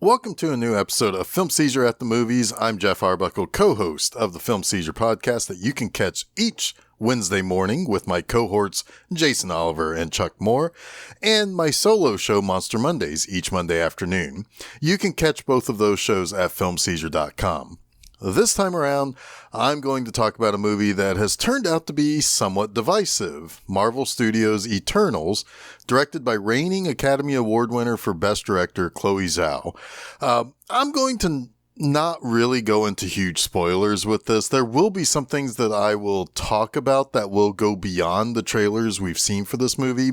Welcome to a new episode of Film Seizure at the Movies. I'm Geoff Arbuckle, co-host of the Film Seizure podcast that you can catch each Wednesday morning with my cohorts Jason Oliver and Chuck Moore, and my solo show Monster Mondays each Monday afternoon. You can catch both of those shows at filmseizure.com. This time around, I'm going to talk about a movie that has turned out to be somewhat divisive. Marvel Studios' Eternals, directed by reigning Academy Award winner for Best Director Chloe Zhao. I'm going to not really go into huge spoilers with this. There will be some things that I will talk about that will go beyond the trailers we've seen for this movie,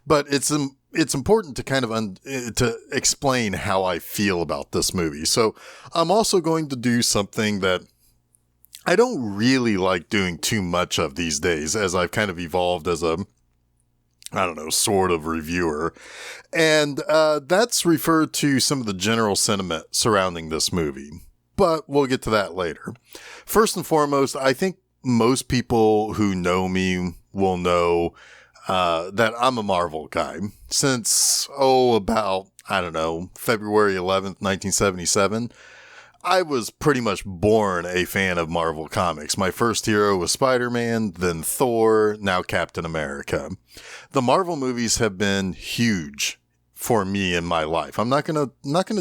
but it's important to kind of to explain how I feel about this movie. So I'm also going to do something that I don't really like doing too much of these days, as I've kind of evolved as a, sort of reviewer. And that's referred to some of the general sentiment surrounding this movie. But we'll get to that later. First and foremost, I think most people who know me will know that I'm a Marvel guy. Since, about, February 11th, 1977, I was pretty much born a fan of Marvel Comics. My first hero was Spider-Man, then Thor, now Captain America. The Marvel movies have been huge for me in my life. I'm not gonna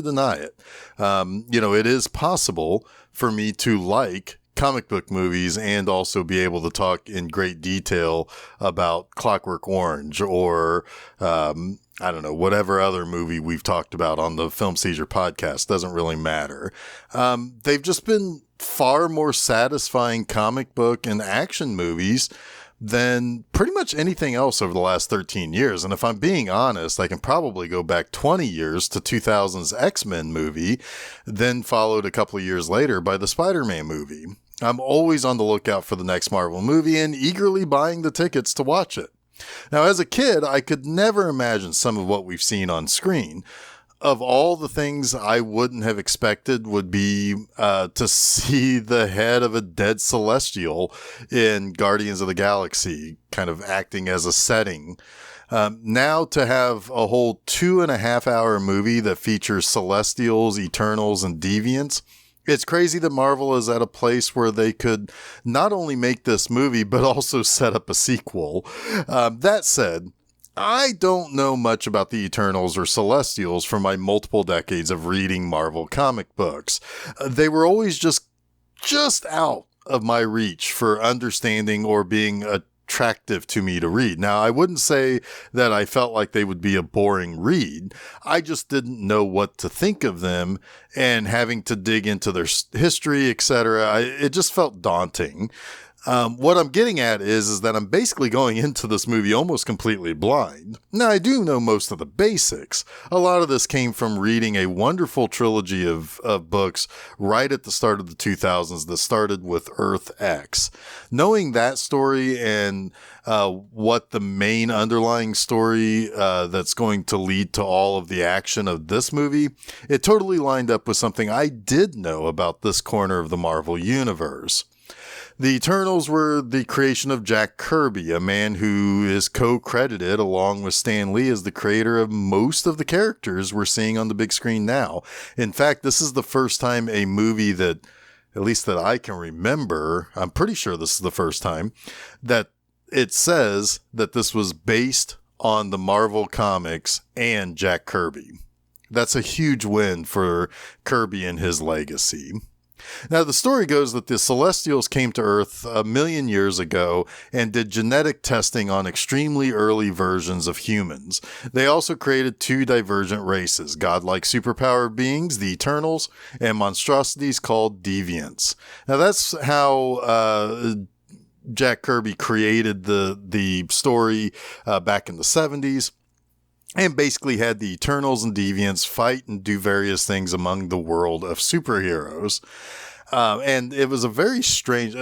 deny it. It is possible for me to like comic book movies and also be able to talk in great detail about Clockwork Orange or, whatever other movie we've talked about on the Film Seizure podcast. Doesn't really matter. They've just been far more satisfying comic book and action movies than pretty much anything else over the last 13 years. And if I'm being honest, I can probably go back 20 years to 2000's X-Men movie, then followed a couple of years later by the Spider-Man movie. I'm always on the lookout for the next Marvel movie and eagerly buying the tickets to watch it. Now, as a kid, I could never imagine some of what we've seen on screen. Of all the things I wouldn't have expected would be to see the head of a dead Celestial in Guardians of the Galaxy kind of acting as a setting. Now to have a whole 2.5 hour movie that features Celestials, Eternals, and Deviants, it's crazy that Marvel is at a place where they could not only make this movie, but also set up a sequel. That said, I don't know much about the Eternals or Celestials from my multiple decades of reading Marvel comic books. They were always just out of my reach for understanding or being attractive to me to read. Now, I wouldn't say that I felt like they would be a boring read. I just didn't know what to think of them, and having to dig into their history, etc., it just felt daunting. What I'm getting at is that I'm basically going into this movie almost completely blind. Now, I do know most of the basics. A lot of this came from reading a wonderful trilogy of books right at the start of the 2000s that started with Earth X. Knowing that story and what the main underlying story that's going to lead to all of the action of this movie, it totally lined up with something I did know about this corner of the Marvel Universe. The Eternals were the creation of Jack Kirby, a man who is co-credited along with Stan Lee as the creator of most of the characters we're seeing on the big screen now. In fact, this is the first time a movie that, at least that I can remember, I'm pretty sure this is the first time, that it says that this was based on the Marvel comics and Jack Kirby. That's a huge win for Kirby and his legacy. Now, the story goes that the Celestials came to Earth 1 million years ago and did genetic testing on extremely early versions of humans. They also created 2 divergent races, godlike superpowered beings, the Eternals, and monstrosities called Deviants. Now, that's how Jack Kirby created the story back in the 70s. And basically had the Eternals and Deviants fight and do various things among the world of superheroes. And it was a very strange.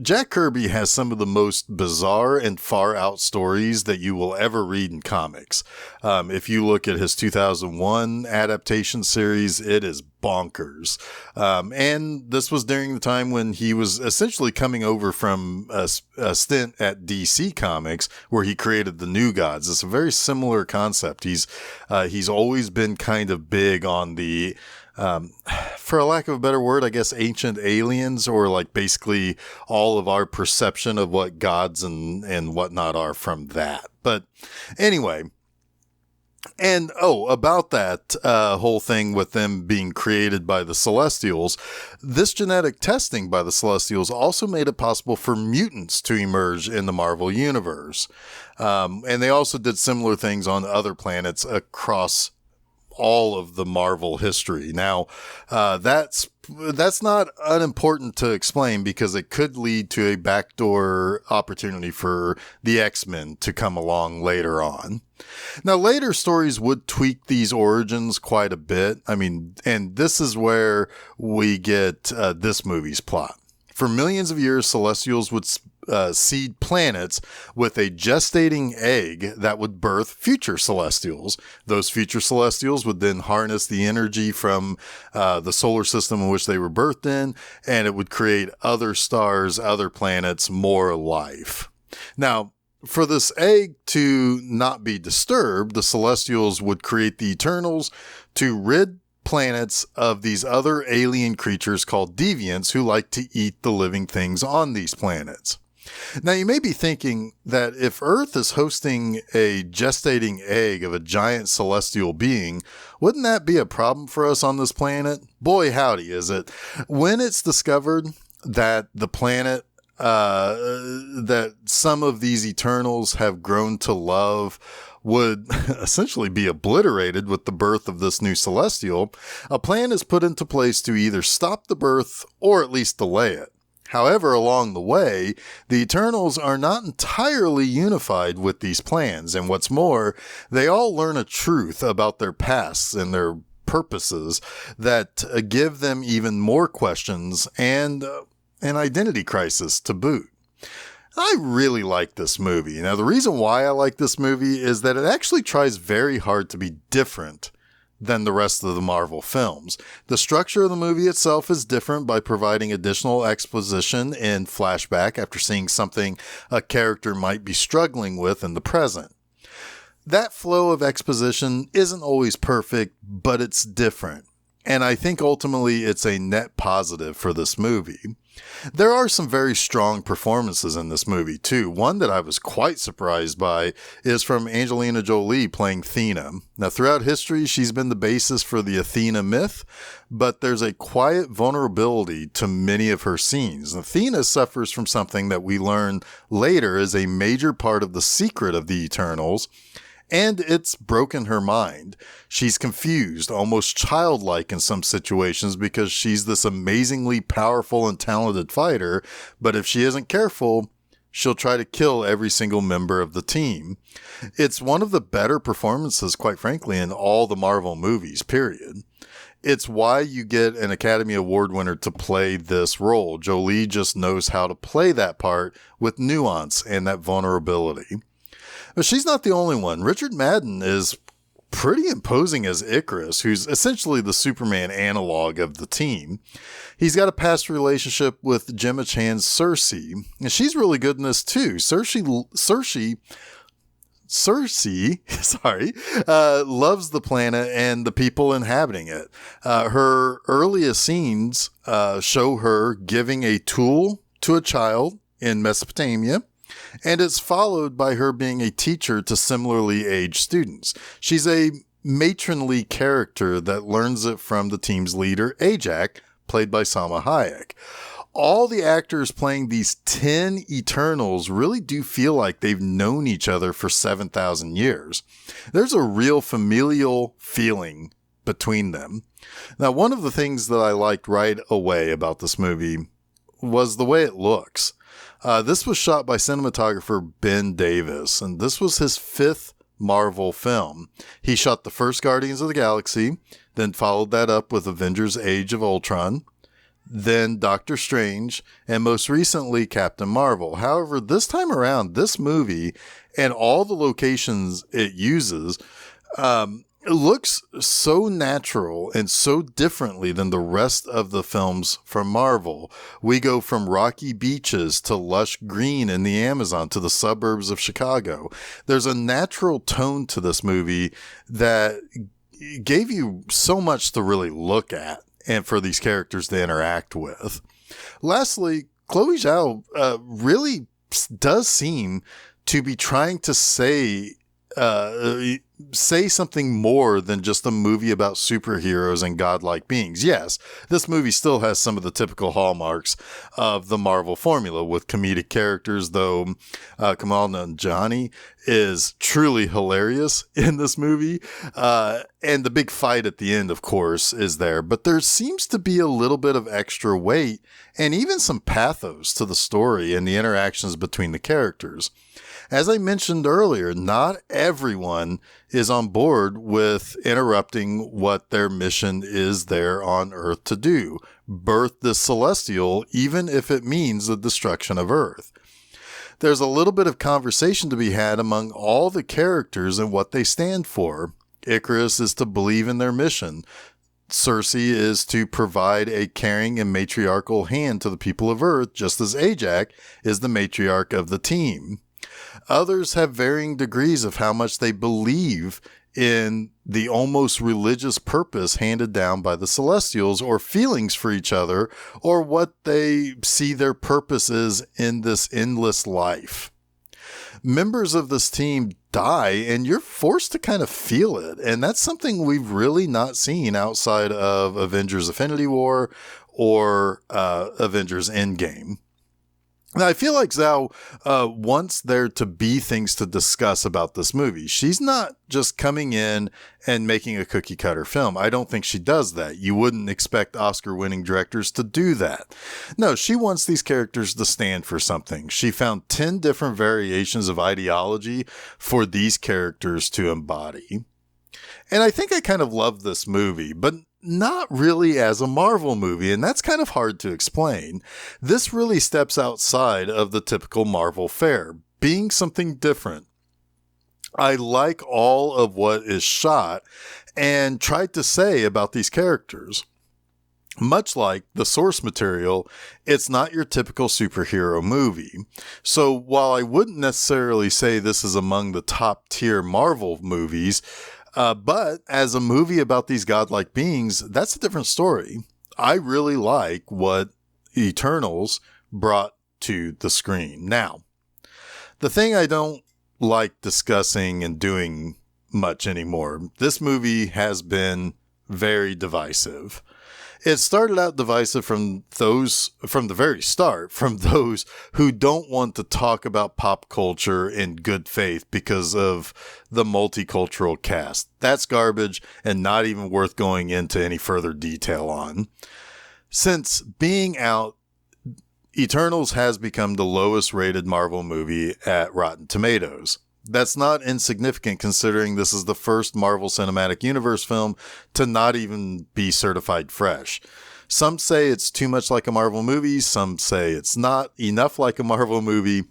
Jack Kirby has some of the most bizarre and far out stories that you will ever read in comics. If you look at his 2001 adaptation series, it is bonkers. And this was during the time when he was essentially coming over from a stint at DC Comics, where he created the New Gods. It's a very similar concept. He's always been kind of big on the, for a lack of a better word, I guess, ancient aliens, or like basically all of our perception of what gods and whatnot are from that. But anyway, and about that whole thing with them being created by the Celestials, this genetic testing by the Celestials also made it possible for mutants to emerge in the Marvel Universe. And they also did similar things on other planets across all of the Marvel history. Now, that's not unimportant to explain, because it could lead to a backdoor opportunity for the X-Men to come along later on. Now, later stories would tweak these origins quite a bit. I mean, and this is where we get this movie's plot. For millions of years, Celestials would seed planets with a gestating egg that would birth future Celestials. Those future Celestials would then harness the energy from the solar system in which they were birthed in, and it would create other stars, other planets, more life. Now, for this egg to not be disturbed, the Celestials would create the Eternals to rid planets of these other alien creatures called deviants who like to eat the living things on these planets. Now, you may be thinking that if Earth is hosting a gestating egg of a giant celestial being, wouldn't that be a problem for us on this planet? Boy, howdy, is it. When it's discovered that the planet that some of these Eternals have grown to love would essentially be obliterated with the birth of this new Celestial, a plan is put into place to either stop the birth or at least delay it. However, along the way, the Eternals are not entirely unified with these plans, and what's more, they all learn a truth about their pasts and their purposes that give them even more questions and an identity crisis to boot. I really like this movie. Now, the reason why I like this movie is that it actually tries very hard to be different than the rest of the Marvel films. The structure of the movie itself is different by providing additional exposition in flashback after seeing something a character might be struggling with in the present. That flow of exposition isn't always perfect, but it's different. And I think ultimately it's a net positive for this movie. There are some very strong performances in this movie too. One that I was quite surprised by is from Angelina Jolie playing Athena. Now, throughout history, she's been the basis for the Athena myth, but there's a quiet vulnerability to many of her scenes. Athena suffers from something that we learn later is a major part of the secret of the Eternals, and it's broken her mind. She's confused, almost childlike in some situations, because she's this amazingly powerful and talented fighter, but if she isn't careful, she'll try to kill every single member of the team. It's one of the better performances, quite frankly, in all the Marvel movies, period. It's why you get an Academy Award winner to play this role. Jolie just knows how to play that part with nuance and that vulnerability. But she's not the only one. Richard Madden is pretty imposing as Icarus, who's essentially the Superman analog of the team. He's got a past relationship with Gemma Chan's Cersei, and she's really good in this too. Cersei, loves the planet and the people inhabiting it. Her earliest scenes show her giving a tool to a child in Mesopotamia, and it's followed by her being a teacher to similarly aged students. She's a matronly character that learns it from the team's leader, Ajak, played by Salma Hayek. All the actors playing these 10 Eternals really do feel like they've known each other for 7,000 years. There's a real familial feeling between them. Now, one of the things that I liked right away about this movie was the way it looks. This was shot by cinematographer Ben Davis, and this was his 5th Marvel film. He shot the first Guardians of the Galaxy, then followed that up with Avengers Age of Ultron, then Doctor Strange, and most recently Captain Marvel. However, this time around, this movie and all the locations it uses, it looks so natural and so differently than the rest of the films from Marvel. We go from rocky beaches to lush green in the Amazon to the suburbs of Chicago. There's a natural tone to this movie that gave you so much to really look at and for these characters to interact with. Lastly, Chloe Zhao really does seem to be trying to say something more than just a movie about superheroes and godlike beings. Yes, this movie still has some of the typical hallmarks of the Marvel formula with comedic characters, though Kamal Nanjiani is truly hilarious in this movie. And the big fight at the end, of course, is there. But there seems to be a little bit of extra weight and even some pathos to the story and the interactions between the characters. As I mentioned earlier, not everyone is on board with interrupting what their mission is there on Earth to do. Birth the celestial, even if it means the destruction of Earth. There's a little bit of conversation to be had among all the characters and what they stand for. Icarus is to believe in their mission. Cersei is to provide a caring and matriarchal hand to the people of Earth, just as Ajax is the matriarch of the team. Others have varying degrees of how much they believe in the almost religious purpose handed down by the Celestials, or feelings for each other, or what they see their purpose is in this endless life. Members of this team die, and you're forced to kind of feel it. And that's something we've really not seen outside of Avengers Infinity War or Avengers Endgame. Now, I feel like Zhao wants there to be things to discuss about this movie. She's not just coming in and making a cookie cutter film. I don't think she does that. You wouldn't expect Oscar-winning directors to do that. No, she wants these characters to stand for something. She found 10 different variations of ideology for these characters to embody. And I think I kind of love this movie, but not really as a Marvel movie, and that's kind of hard to explain. This really steps outside of the typical Marvel fare, being something different. I like all of what is shot and tried to say about these characters. Much like the source material, it's not your typical superhero movie. So while I wouldn't necessarily say this is among the top tier Marvel movies, but as a movie about these godlike beings, that's a different story. I really like what Eternals brought to the screen. Now, the thing I don't like discussing and doing much anymore, this movie has been very divisive. It started out divisive from the very start, from those who don't want to talk about pop culture in good faith because of the multicultural cast. That's garbage and not even worth going into any further detail on. Since being out, Eternals has become the lowest rated Marvel movie at Rotten Tomatoes. That's not insignificant considering this is the first Marvel Cinematic Universe film to not even be certified fresh. Some say it's too much like a Marvel movie. Some say it's not enough like a Marvel movie.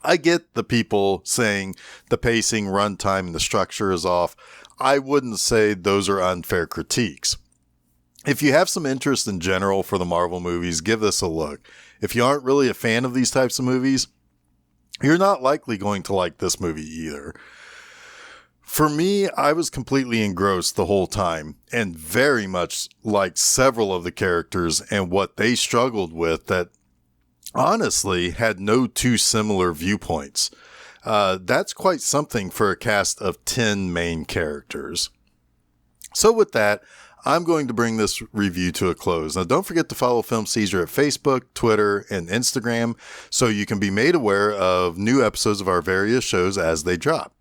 I get the people saying the pacing, runtime, and the structure is off. I wouldn't say those are unfair critiques. If you have some interest in general for the Marvel movies, give this a look. If you aren't really a fan of these types of movies, you're not likely going to like this movie either. For me, I was completely engrossed the whole time and very much liked several of the characters and what they struggled with that honestly had no two similar viewpoints. That's quite something for a cast of 10 main characters. So with that, I'm going to bring this review to a close. Now, don't forget to follow Film Seizure at Facebook, Twitter, and Instagram so you can be made aware of new episodes of our various shows as they drop.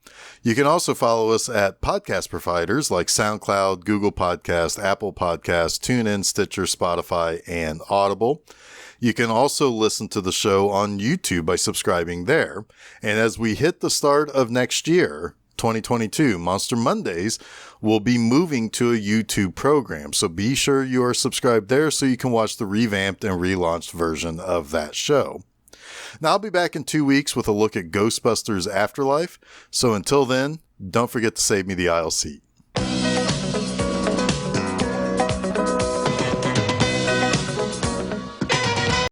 You can also follow us at podcast providers like SoundCloud, Google Podcast, Apple Podcast, TuneIn, Stitcher, Spotify, and Audible. You can also listen to the show on YouTube by subscribing there. And as we hit the start of next year, 2022, Monster Mondays will be moving to a YouTube program. So be sure you are subscribed there so you can watch the revamped and relaunched version of that show. Now, I'll be back in 2 weeks with a look at Ghostbusters Afterlife. So until then, don't forget to save me the aisle seat.